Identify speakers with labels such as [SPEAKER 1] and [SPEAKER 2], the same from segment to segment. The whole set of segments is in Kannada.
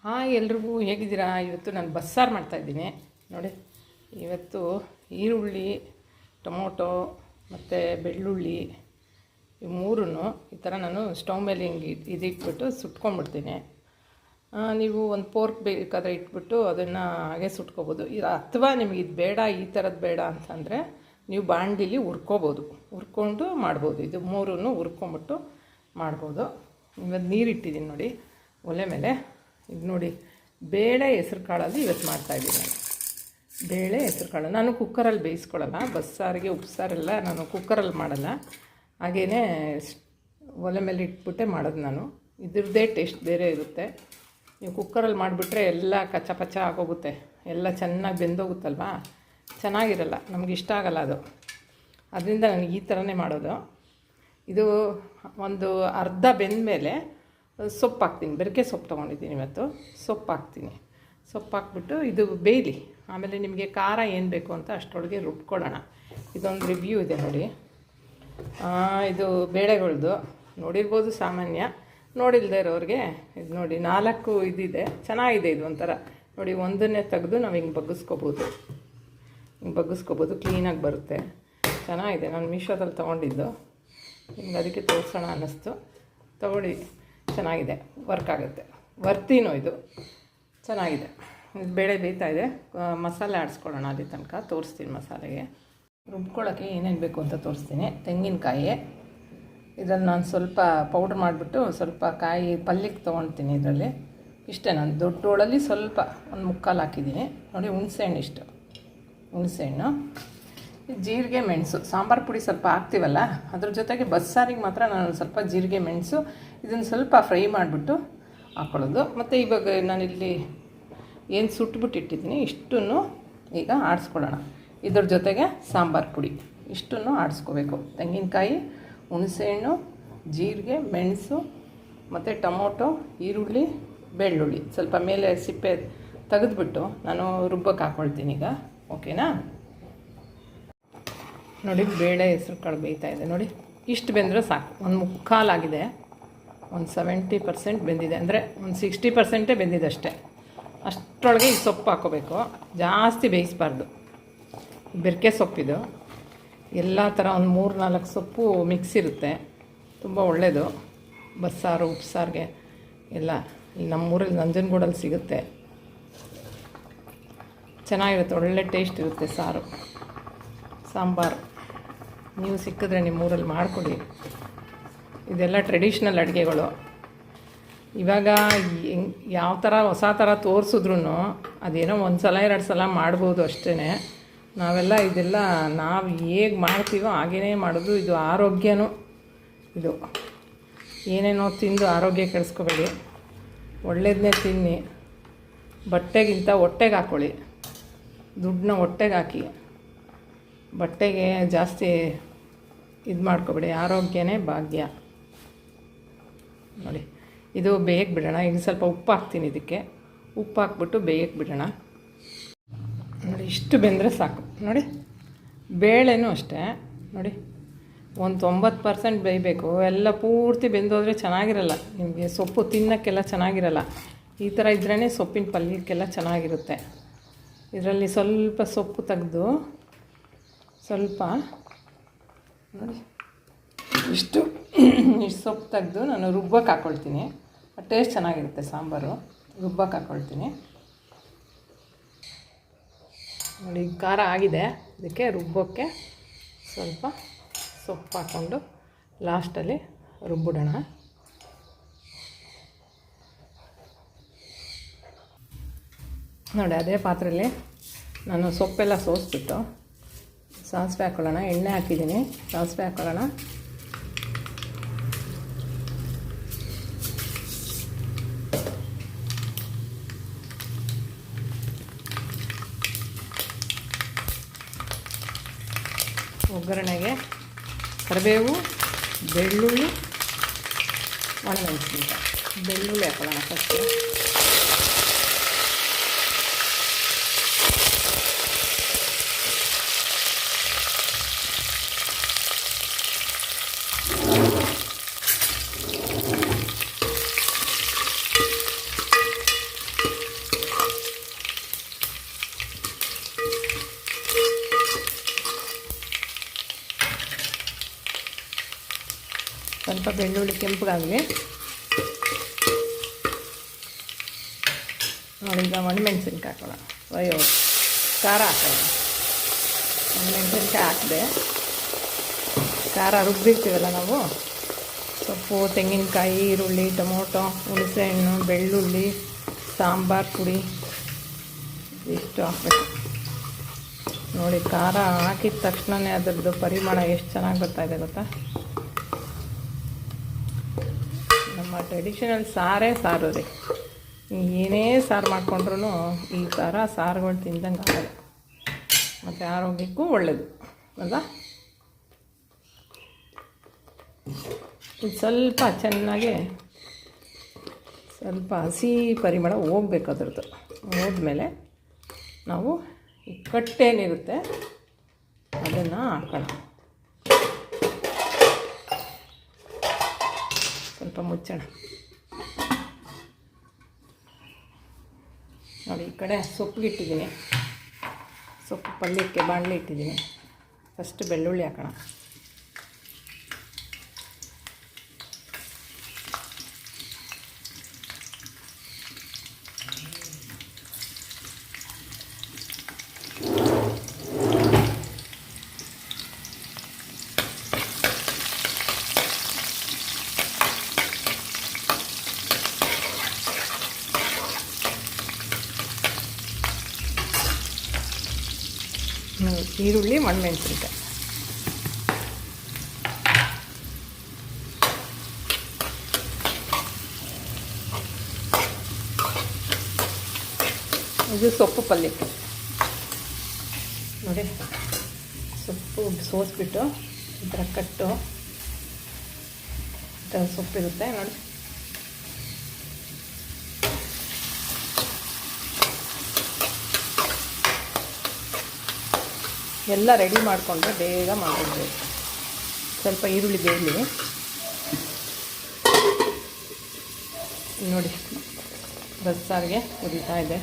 [SPEAKER 1] ಹಾಂ, ಎಲ್ರಿಗೂ ಹೇಗಿದ್ದೀರಾ? ಇವತ್ತು ನಾನು ಬಸ್ಸಾರು ಮಾಡ್ತಾಯಿದ್ದೀನಿ ನೋಡಿ. ಇವತ್ತು ಈರುಳ್ಳಿ, ಟೊಮೊಟೊ ಮತ್ತು ಬೆಳ್ಳುಳ್ಳಿ ಈ ಮೂರನ್ನು ಈ ಥರ ನಾನು ಸ್ಟವ್ ಮೇಲೆ ಹಿಂಗೆ ಇಟ್ಬಿಟ್ಟು ಸುಟ್ಕೊಂಡ್ಬಿಡ್ತೀನಿ. ನೀವು ಒಂದು ಪೋರ್ಕ್ ಬೇಕಾದರೆ ಇಟ್ಬಿಟ್ಟು ಅದನ್ನು ಹಾಗೆ ಸುಟ್ಕೋಬೋದು. ಅಥವಾ ನಿಮಗೆ ಇದು ಬೇಡ, ಈ ಥರದ್ದು ಬೇಡ ಅಂತಂದರೆ ನೀವು ಬಾಣಲಿಲಿ ಹುರ್ಕೊಂಡು ಮಾಡ್ಬೋದು. ಇದು ಮೂರನ್ನು ಹುರ್ಕೊಂಬಿಟ್ಟು ಮಾಡ್ಬೋದು. ಇವತ್ತು ನೀರು ಇಟ್ಟಿದ್ದೀನಿ ನೋಡಿ ಒಲೆ ಮೇಲೆ. ಇದು ನೋಡಿ, ಬೇಳೆ ಹೆಸ್ರು ಕಾಳಲ್ಲಿ ಇವತ್ತು ಮಾಡ್ತಾಯಿದ್ದೀನಿ ನಾನು. ಬೇಳೆ ಹೆಸ್ರು ಕಾಳು ನಾನು ಕುಕ್ಕರಲ್ಲಿ ಬೇಯಿಸ್ಕೊಳ್ಳಲ್ಲ. ಬಸ್ಸಾರಿಗೆ ಉಪ್ಸಾರೆಲ್ಲ ನಾನು ಕುಕ್ಕರಲ್ಲಿ ಮಾಡಲ್ಲ, ಹಾಗೆಯೇ ಒಲೆ ಮೇಲೆ ಇಟ್ಬಿಟ್ಟೆ ಮಾಡೋದು ನಾನು. ಇದ್ರದ್ದೇ ಟೇಸ್ಟ್ ಬೇರೆ ಇರುತ್ತೆ. ನೀವು ಕುಕ್ಕರಲ್ಲಿ ಮಾಡಿಬಿಟ್ರೆ ಎಲ್ಲ ಕಚ್ಚ ಪಚ್ಚ ಆಗೋಗುತ್ತೆ, ಎಲ್ಲ ಚೆನ್ನಾಗಿ ಬೆಂದೋಗುತ್ತಲ್ವ, ಚೆನ್ನಾಗಿರಲ್ಲ, ನಮ್ಗೆ ಇಷ್ಟ ಆಗಲ್ಲ ಅದು. ಅದರಿಂದ ನನಗೆ ಈ ಥರನೇ ಮಾಡೋದು. ಇದು ಒಂದು ಅರ್ಧ ಬೆಂದ ಮೇಲೆ ಸೊಪ್ಪು ಹಾಕ್ತೀನಿ. ಬೆರಕೆ ಸೊಪ್ಪು ತೊಗೊಂಡಿದ್ದೀನಿ ಇವತ್ತು. ಸೊಪ್ಪು ಹಾಕ್ತೀನಿ. ಸೊಪ್ಪು ಹಾಕ್ಬಿಟ್ಟು ಇದು ಬೇಯಲಿ. ಆಮೇಲೆ ನಿಮಗೆ ಖಾರ ಏನು ಬೇಕು ಅಂತ ಅಷ್ಟರೊಳಗೆ ರುಬ್ಕೊಳ್ಳೋಣ. ಇದೊಂದು ರಿವ್ಯೂ ಇದೆ ನೋಡಿ. ಇದು ಬೇಳೆಗಳ್ದು ನೋಡಿರ್ಬೋದು ಸಾಮಾನ್ಯ. ನೋಡಿಲ್ಲದೆ ಇರೋರಿಗೆ ಇದು ನೋಡಿ 4 ಇದಿದೆ. ಚೆನ್ನಾಗಿದೆ ಇದು ಒಂಥರ ನೋಡಿ. ಒಂದನ್ನೇ ತೆಗೆದು ನಾವು ಹಿಂಗೆ ಬಗ್ಗಿಸ್ಕೋಬೋದು, ಕ್ಲೀನಾಗಿ ಬರುತ್ತೆ. ಚೆನ್ನಾಗಿದೆ. ನಾನು ಮೀಶೋದಲ್ಲಿ ತೊಗೊಂಡಿದ್ದು, ನಿಮ್ಗೆ ಅದಕ್ಕೆ ತೋರಿಸೋಣ ಅನ್ನಿಸ್ತು. ತೊಗೊಳ್ಳಿ, ಚೆನ್ನಾಗಿದೆ, ವರ್ಕ್ ಆಗುತ್ತೆ. ವರ್ತಿನೋ ಇದು ಚೆನ್ನಾಗಿದೆ. ಇದು ಬೇಳೆ ಬೇಯ್ತಾಯಿದೆ. ಮಸಾಲೆ ಆಡಿಸ್ಕೊಳ್ಳೋಣ ಅಲ್ಲಿ ತನಕ ತೋರಿಸ್ತೀನಿ. ಮಸಾಲೆಗೆ ರುಬ್ಕೊಳ್ಳೋಕ್ಕೆ ಏನೇನು ಬೇಕು ಅಂತ ತೋರಿಸ್ತೀನಿ. ತೆಂಗಿನಕಾಯಿ ಇದರಲ್ಲಿ ನಾನು ಸ್ವಲ್ಪ ಪೌಡ್ರ್ ಮಾಡಿಬಿಟ್ಟು ಸ್ವಲ್ಪ ಕಾಯಿ ಪಲ್ಯಕ್ಕೆ ತೊಗೊಳ್ತೀನಿ. ಇದರಲ್ಲಿ ಇಷ್ಟೇ, ನಾನು ದೊಡ್ಡ ಹೋಳಲ್ಲಿ ಸ್ವಲ್ಪ ಒಂದು ಮುಕ್ಕಾಲು ಹಾಕಿದ್ದೀನಿ ನೋಡಿ. ಹುಣಸೆಹಣ್ಣು ಇಷ್ಟು, ಹುಣಸೆಹಣ್ಣು, ಜೀರಿಗೆ, ಮೆಣಸು, ಸಾಂಬಾರು ಪುಡಿ ಸ್ವಲ್ಪ ಹಾಕ್ತೀವಲ್ಲ, ಅದ್ರ ಜೊತೆಗೆ ಬಸ್ಸಾರಿಗೆ ಮಾತ್ರ ನಾನು ಸ್ವಲ್ಪ ಜೀರಿಗೆ, ಮೆಣಸು ಇದನ್ನು ಸ್ವಲ್ಪ ಫ್ರೈ ಮಾಡಿಬಿಟ್ಟು ಹಾಕ್ಕೊಳ್ಳೋದು. ಮತ್ತು ಇವಾಗ ನಾನಿಲ್ಲಿ ಏನು ಸುಟ್ಬಿಟ್ಟಿಟ್ಟಿದ್ದೀನಿ ಇಷ್ಟನ್ನು ಈಗ ಆಡಿಸ್ಕೊಳ್ಳೋಣ. ಇದ್ರ ಜೊತೆಗೆ ಸಾಂಬಾರು ಪುಡಿ ಇಷ್ಟನ್ನು ಆಡಿಸ್ಕೋಬೇಕು. ತೆಂಗಿನಕಾಯಿ, ಹುಣಸೆಹಣ್ಣು, ಜೀರಿಗೆ, ಮೆಣಸು ಮತ್ತು ಟೊಮೊಟೊ, ಈರುಳ್ಳಿ, ಬೆಳ್ಳುಳ್ಳಿ ಸ್ವಲ್ಪ ಮೇಲೆ ಸಿಪ್ಪೆ ತೆಗೆದುಬಿಟ್ಟು ನಾನು ರುಬ್ಬಕ್ಕೆ ಹಾಕ್ಕೊಳ್ತೀನಿ ಈಗ. ಓಕೆನಾ? ನೋಡಿ, ಬೇಳೆ ಹೆಸ್ರು ಕಾಳು ಬೇಯ್ತಾಯಿದೆ ನೋಡಿ. ಇಷ್ಟು ಬೆಂದರೆ ಸಾಕು. ಒಂದು ಮುಕ್ಕಾಲಾಗಿದೆ, ಒಂದು 70% ಬೆಂದಿದೆ, ಅಂದರೆ ಒಂದು 60% ಬೆಂದಿದೆ ಅಷ್ಟೇ. ಅಷ್ಟರೊಳಗೆ ಈ ಸೊಪ್ಪು ಹಾಕ್ಕೋಬೇಕು. ಜಾಸ್ತಿ ಬೇಯಿಸಬಾರ್ದು. ಬೆರಕೆ ಸೊಪ್ಪಿದು ಎಲ್ಲ ಥರ ಒಂದು 3-4 ಸೊಪ್ಪು ಮಿಕ್ಸ್ ಇರುತ್ತೆ. ತುಂಬ ಒಳ್ಳೆಯದು ಬಸ್ಸಾರು, ಉಪ್ಸಾರಿಗೆ ಎಲ್ಲ. ಇಲ್ಲಿ ನಮ್ಮೂರಲ್ಲಿ ನಂಜನಗೂಡಲ್ಲಿ ಸಿಗುತ್ತೆ, ಚೆನ್ನಾಗಿರುತ್ತೆ, ಒಳ್ಳೆ ಟೇಸ್ಟ್ ಇರುತ್ತೆ ಸಾರು, ಸಾಂಬಾರು. ನೀವು ಸಿಕ್ಕಿದ್ರೆ ನಿಮ್ಮೂರಲ್ಲಿ ಮಾಡಿಕೊಡಿ. ಇದೆಲ್ಲ ಟ್ರೆಡಿಷ್ನಲ್ ಅಡುಗೆಗಳು. ಇವಾಗ ಯಾವ ಥರ ಹೊಸ ಥರ ತೋರಿಸಿದ್ರೂ ಅದೇನೋ 1 ಸಲ 2 ಸಲ ಮಾಡ್ಬೋದು ಅಷ್ಟೇ. ನಾವೆಲ್ಲ ಇದೆಲ್ಲ ನಾವು ಹೇಗೆ ಮಾಡ್ತೀವೋ ಹಾಗೇ ಮಾಡೋದು. ಇದು ಆರೋಗ್ಯನೂ, ಇದು ಏನೇನೋ ತಿಂದು ಆರೋಗ್ಯ ಕೆಡಿಸ್ಕೋಬೇಡಿ, ಒಳ್ಳೇದನ್ನೇ ತಿನ್ನಿ. ಬಟ್ಟೆಗಿಂತ ಹೊಟ್ಟೆಗೆ ಹಾಕ್ಕೊಳ್ಳಿ. ದುಡ್ಡನ್ನ ಹೊಟ್ಟೆಗೆ ಹಾಕಿ, ಬಟ್ಟೆಗೆ ಜಾಸ್ತಿ ಇದು ಮಾಡ್ಕೊಬೇಡಿ. ಆರೋಗ್ಯನೇ ಭಾಗ್ಯ. ನೋಡಿ, ಇದು ಬೇಯಕ್ಕೆ ಬಿಡೋಣ. ಈಗ ಸ್ವಲ್ಪ ಉಪ್ಪು ಹಾಕ್ತೀನಿ. ಇದಕ್ಕೆ ಉಪ್ಪು ಹಾಕ್ಬಿಟ್ಟು ಬೇಯಕ್ಕೆ ಬಿಡೋಣ. ನೋಡಿ, ಇಷ್ಟು ಬೆಂದರೆ ಸಾಕು ನೋಡಿ. ಬೇಳೆನೂ ಅಷ್ಟೇ ನೋಡಿ, ಒಂದು 90% ಬೇಯಬೇಕು. ಎಲ್ಲ ಪೂರ್ತಿ ಬೆಂದೋದ್ರೆ ಚೆನ್ನಾಗಿರಲ್ಲ, ನಿಮಗೆ ಸೊಪ್ಪು ತಿನ್ನೋಕ್ಕೆಲ್ಲ ಚೆನ್ನಾಗಿರಲ್ಲ. ಈ ಥರ ಇದ್ರೇ ಸೊಪ್ಪಿನ ಪಲ್ಯಕ್ಕೆಲ್ಲ ಚೆನ್ನಾಗಿರುತ್ತೆ. ಇದರಲ್ಲಿ ಸ್ವಲ್ಪ ಸೊಪ್ಪು ತೆಗೆದು ಸ್ವಲ್ಪ ನೋಡಿ, ಇಷ್ಟು ಸೊಪ್ಪು ತೆಗೆದು ನಾನು ರುಬ್ಬಕ್ಕೆ ಹಾಕ್ಕೊಳ್ತೀನಿ. ಟೇಸ್ಟ್ ಚೆನ್ನಾಗಿರುತ್ತೆ ಸಾಂಬಾರು. ರುಬ್ಬಕ್ಕೆ ಹಾಕ್ಕೊಳ್ತೀನಿ ನೋಡಿ. ಖಾರ ಆಗಿದೆ, ಇದಕ್ಕೆ ರುಬ್ಬೋಕ್ಕೆ ಸ್ವಲ್ಪ ಸೊಪ್ಪು ಹಾಕ್ಕೊಂಡು ಲಾಸ್ಟಲ್ಲಿ ರುಬ್ಬಿಡೋಣ. ನೋಡಿ, ಅದೇ ಪಾತ್ರೆಯಲ್ಲಿ ನಾನು ಸೊಪ್ಪೆಲ್ಲ ಸೋಸ್ಬಿಟ್ಟು ಸಾಸಿವೆ ಹಾಕ್ಕೊಳ್ಳೋಣ. ಎಣ್ಣೆ ಹಾಕಿದ್ದೀನಿ, ಸಾಸಿವೆ ಹಾಕ್ಕೊಳ್ಳೋಣ. ಒಗ್ಗರಣೆಗೆ ಕರಿಬೇವು, ಬೆಳ್ಳುಳ್ಳಿ, ಒಣಮೆಣಸಿನಕಾಯಿ. ಬೆಳ್ಳುಳ್ಳಿ ಹಾಕೊಳ್ಳೋಣ ಫಸ್ಟು. ಸ್ವಲ್ಪ ಬೆಳ್ಳುಳ್ಳಿ ಕೆಂಪಗಾಗಲಿ. ನೋಡಿ, ಈಗ ಒಣಮೆಣ್ಸಿನ್ಕಾಯಿ ಹಾಕೋಣ. ಖಾರ ಹಾಕೋಣ. ಒಣಮೆಣ್ಸಿನ್ಕಾಯಿ ಹಾಕಿದೆ. ಖಾರ ರುಬ್ಬಿರ್ತೀವಲ್ಲ ನಾವು, ಸೊಪ್ಪು, ತೆಂಗಿನಕಾಯಿ, ಈರುಳ್ಳಿ, ಟೊಮೊಟೊ, ಹುಣಸೆಹಣ್ಣು, ಬೆಳ್ಳುಳ್ಳಿ, ಸಾಂಬಾರು ಪುಡಿ ಇಷ್ಟು ಹಾಕಬೇಕು. ನೋಡಿ, ಖಾರ ಹಾಕಿದ ತಕ್ಷಣವೇ ಅದರದ್ದು ಪರಿಮಳ ಎಷ್ಟು ಚೆನ್ನಾಗಿ ಬರ್ತಾಯಿದೆ ಗೊತ್ತಾ. ನಮ್ಮ ಟ್ರೆಡಿಷನಲ್ ಸಾರು ರೀ. ಏನೇ ಸಾರು ಮಾಡಿಕೊಂಡ್ರೂ ಈ ಥರ ಸಾರುಗಳು ತಿಂದಂಗೆ ಆಗಲ್ಲ, ಮತ್ತು ಆರೋಗ್ಯಕ್ಕೂ ಒಳ್ಳೆಯದು ಅಲ್ಲ. ಇದು ಸ್ವಲ್ಪ ಚೆನ್ನಾಗಿ ಸ್ವಲ್ಪ ಹಸಿ ಪರಿಮಳ ಹೋಗ್ಬೇಕು. ಅದರದ್ದು ಹೋದ್ಮೇಲೆ ನಾವು ಈ ಕಟ್ಟೇನಿರುತ್ತೆ ಅದನ್ನು ಹಾಕೋಣ. ಸ್ವಲ್ಪ ಮುಚ್ಚೋಣ. ನೋಡಿ, ಈ ಕಡೆ ಸೊಪ್ಪಿಗೆ ಇಟ್ಟಿದ್ದೀನಿ. ಸೊಪ್ಪು ಪಲ್ಯಕ್ಕೆ ಬಾಣಲೆ ಇಟ್ಟಿದ್ದೀನಿ. ಫಸ್ಟ್ ಬೆಳ್ಳುಳ್ಳಿ ಹಾಕೋಣ. ಈರುಳ್ಳಿ, ಒಣಮೆಣಸಿನ್ಕಾಯಿ. ಇದು ಸೊಪ್ಪು ಪಲ್ಯಕ್ಕೆ. ನೋಡಿ, ಸೊಪ್ಪು ಸೋಸ್ಬಿಟ್ಟು ಈ ಥರ ಕಟ್ಟು ಈ ಥರ ಸೊಪ್ಪಿರುತ್ತೆ ನೋಡಿ. ಎಲ್ಲ ರೆಡಿ ಮಾಡಿಕೊಂಡ್ರೆ ಬೇಗ ಮಾಡಿಬಿಡ್ಬೇಕು. ಸ್ವಲ್ಪ ಈರುಳ್ಳಿ ಬೇಯಲಿ. ನೋಡಿ, ಬಸ್ಸಾರಿಗೆ ಕುದೀತಾ ಇದೆ.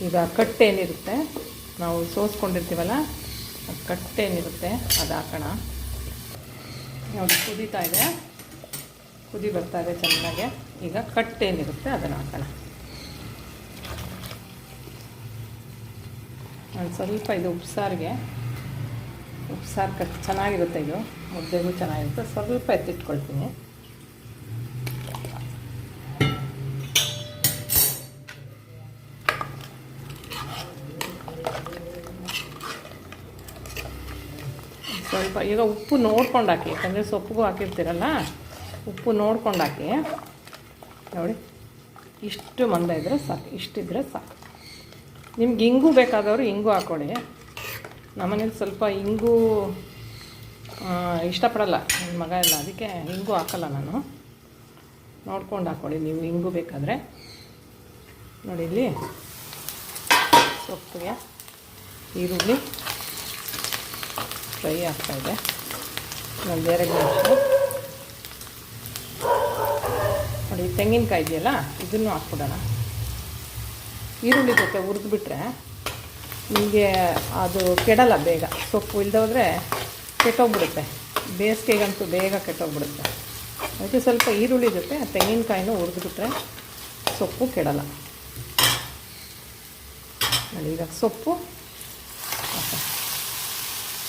[SPEAKER 1] ಈಗ ಕಟ್ಟೇನಿರುತ್ತೆ ನಾವು ಸೋಸ್ಕೊಂಡಿರ್ತೀವಲ್ಲ, ಅದು ಕಟ್ಟೇನಿರುತ್ತೆ ಅದು ಹಾಕೋಣ. ನೋಡಿ, ಕುದೀತಾ ಇದೆ, ಕುದಿ ಬರ್ತಾ ಇದೆ ಚೆನ್ನಾಗೆ. ಈಗ ಕಟ್ಟೇನಿರುತ್ತೆ ಅದನ್ನು ಹಾಕೋಣ. ನಾನು ಸ್ವಲ್ಪ ಇದು ಉಪ್ಸಾರಿಗೆ, ಉಪ್ಸಾರು ಚೆನ್ನಾಗಿರುತ್ತೆ. ಇದು ಮುದ್ದೆಗೂ ಚೆನ್ನಾಗಿರುತ್ತೆ. ಸ್ವಲ್ಪ ಎತ್ತಿಟ್ಕೊಳ್ತೀನಿ. ಸ್ವಲ್ಪ ಈಗ ಉಪ್ಪು ನೋಡ್ಕೊಂಡು ಹಾಕಿ, ಯಾಕಂದರೆ ಸೊಪ್ಪಿಗೂ ಹಾಕಿರ್ತೀರಲ್ಲ, ಉಪ್ಪು ನೋಡ್ಕೊಂಡು ಹಾಕಿ. ನೋಡಿ, ಇಷ್ಟು ಮಂದ ಇದ್ದರೆ ಸಾಕು, ಇಷ್ಟಿದ್ರೆ ಸಾಕು. ನಿಮ್ಗೆ ಇಂಗು ಬೇಕಾದವರು ಇಂಗು ಹಾಕ್ಕೊಳ್ಳಿ. ನಮ್ಮನೇಲಿ ಸ್ವಲ್ಪ ಇಂಗು ಇಷ್ಟಪಡಲ್ಲ ನನ್ನ ಮಗ ಎಲ್ಲ, ಅದಕ್ಕೆ ಇಂಗು ಹಾಕಲ್ಲ ನಾನು. ನೋಡ್ಕೊಂಡು ಹಾಕ್ಕೊಳ್ಳಿ ನೀವು ಇಂಗು ಬೇಕಾದರೆ. ನೋಡಿ, ಇಲ್ಲಿ ಸೊಪ್ಪಿಗೆ ಈರುಳ್ಳಿ ಫ್ರೈ ಆಗ್ತಾಯಿದೆ. ಒಂದು 2 ನಿಮಿಷ. ನೋಡಿ, ತೆಂಗಿನಕಾಯಿ ಇದೆಯಲ್ಲ, ಇದನ್ನು ಹಾಕ್ಬಿಡೋಣ. ಈರುಳ್ಳಿ ಜೊತೆ ಹುರಿದ್ಬಿಟ್ರೆ ನಿಮಗೆ ಅದು ಕೆಡಲ್ಲ ಬೇಗ. ಸೊಪ್ಪು ಇಲ್ಲದೆ ಹೋದರೆ ಕೆಟ್ಟೋಗ್ಬಿಡುತ್ತೆ. ಬೇಸಿಗೆಗಂತೂ ಬೇಗ ಕೆಟ್ಟೋಗ್ಬಿಡುತ್ತೆ. ಅದಕ್ಕೆ ಸ್ವಲ್ಪ ಈರುಳ್ಳಿ ಜೊತೆ ತೆಂಗಿನಕಾಯಿನೂ ಹುರಿದ್ಬಿಟ್ರೆ ಸೊಪ್ಪು ಕೆಡಲ್ಲ. ನೋಡಿ, ಈಗ ಸೊಪ್ಪು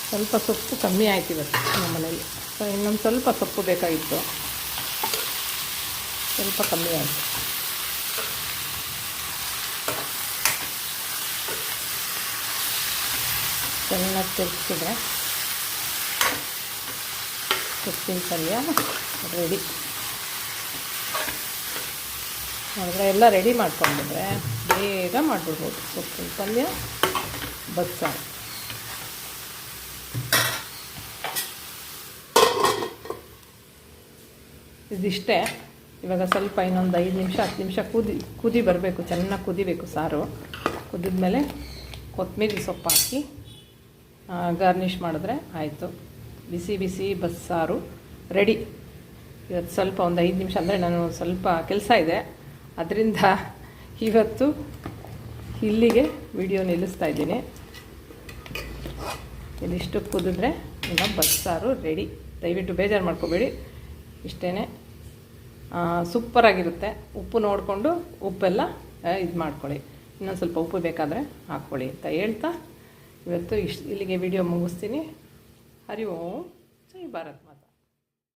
[SPEAKER 1] ಸ್ವಲ್ಪ ಸೊಪ್ಪು ಕಮ್ಮಿ ಆಯ್ತು ಇವತ್ತು ನಮ್ಮ ಮನೇಲಿ. ಇನ್ನೊಂದು ಸ್ವಲ್ಪ ಸೊಪ್ಪು ಬೇಕಾಗಿತ್ತು, ಸ್ವಲ್ಪ ಕಮ್ಮಿ ಆಯಿತು. ಚೆನ್ನಾಗಿ ತಿರ್ಗಿಸಿದ್ರೆ ಸೊಪ್ಪಿನ ಪಲ್ಯ ರೆಡಿ. ನೋಡಿದ್ರೆ ಎಲ್ಲ ರೆಡಿ ಮಾಡ್ಕೊಂಡ್ಬಿಟ್ರೆ ಬೇಗ ಮಾಡಿಬಿಡ್ಬೋದು ಸೊಪ್ಪಿನ ಪಲ್ಯ, ಬಸ್ಸಾರು. ಇದಿಷ್ಟೇ. ಇವಾಗ ಸ್ವಲ್ಪ ಇನ್ನೊಂದು 5 ನಿಮಿಷ 10 ನಿಮಿಷ ಕುದಿ ಬರಬೇಕು, ಚೆನ್ನಾಗಿ ಕುದಿಬೇಕು ಸಾರು. ಕುದಿದ್ಮೇಲೆ ಕೊತ್ತಂಬರಿ ಸೊಪ್ಪು ಹಾಕಿ ಗಾರ್ನಿಷ್ ಮಾಡಿದ್ರೆ ಆಯಿತು. ಬಿಸಿ ಬಿಸಿ ಬಸ್ಸಾರು ರೆಡಿ. ಇವತ್ತು ಸ್ವಲ್ಪ ಒಂದು 5 ನಿಮಿಷ, ಅಂದರೆ ನಾನು ಸ್ವಲ್ಪ ಕೆಲಸ ಇದೆ, ಅದರಿಂದ ಇವತ್ತು ಇಲ್ಲಿಗೆ ವಿಡಿಯೋ ನಿಲ್ಲಿಸ್ತಾ ಇದ್ದೀನಿ. ಇದಿಷ್ಟು ಕುದಿದ್ರೆ ಈಗ ಬಸ್ಸಾರು ರೆಡಿ. ದಯವಿಟ್ಟು ಬೇಜಾರು ಮಾಡ್ಕೋಬೇಡಿ. ಇಷ್ಟೇ. ಸೂಪರಾಗಿರುತ್ತೆ. ಉಪ್ಪು ನೋಡಿಕೊಂಡು ಉಪ್ಪೆಲ್ಲ ಇದು ಮಾಡ್ಕೊಳ್ಳಿ. ಇನ್ನೊಂದು ಸ್ವಲ್ಪ ಉಪ್ಪು ಬೇಕಾದರೆ ಹಾಕ್ಕೊಳ್ಳಿ ಅಂತ ಹೇಳ್ತಾ ಇವತ್ತು ಇಲ್ಲಿಗೆ ವಿಡಿಯೋ ಮುಗಿಸ್ತೀನಿ. ಹರಿ ಓಂ ಜೈ ಭಾರತ್.